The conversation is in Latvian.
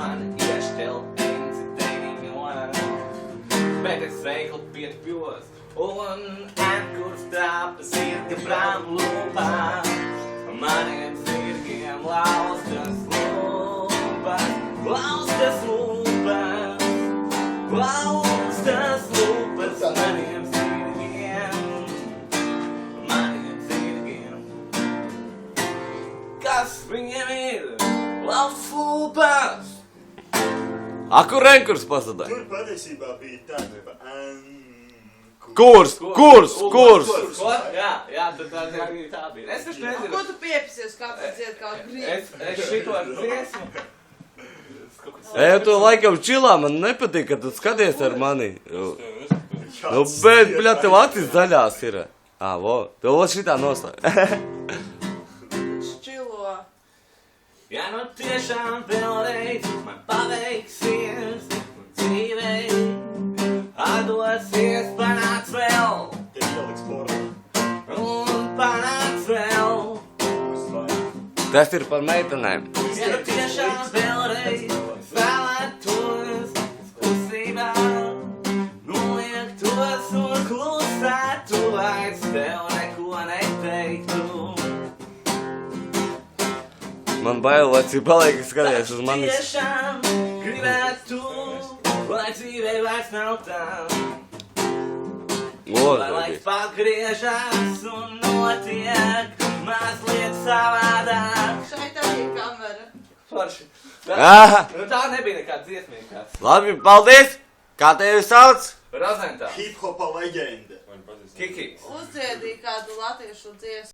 man ieštelpins deviņos, bet es veikli pietpjos, un ēnkur strāpas ir kaprām lūpām, maniem zirgiem laustas lūpas, laustas lūpas, laustas lūpas, maniem zirgiem, kas viņiem ir, laustas lūpas. Kur Renkurs pasadāja? Tur patiesībā bija tāda, Kurs! Jā, tad arī tā bija. Es taču nezinu. Ko tu piepsies, kāpēc dzied kādu grieķu? Es šito ar dziesmu. To laikam čilā, man nepatīk, ka tu skaties ar mani. Bet, bļā, tev acis zaļās ir. Vo, tev šitā nostāj. Šķilo. Ja nu tiešām vēlreiz man paveiksies dzīvei, atdosies panāks vēl, un panāks vēl. Tas ir par meitenēm. Ja nu tiešām vēlreiz vēlētos klusībā, noliektos un klusētu, vairs tev neko neteiktu. Man bail, lai cik paliek skaties uz manis. Tiešām gribētu, lai dzīvei vairs nav tā. Lai laiks pagriežas un notiek mazliet savādāk. Šeit arī kamera. Forši. Aha. Tā nebija nekāds dziesmīgāks. Labi, paldies! Kā tevi sauc? Rozentāls. hip-hopa leģenda. Kikijs. Uzdziedīja kādu latviešu dziesmu.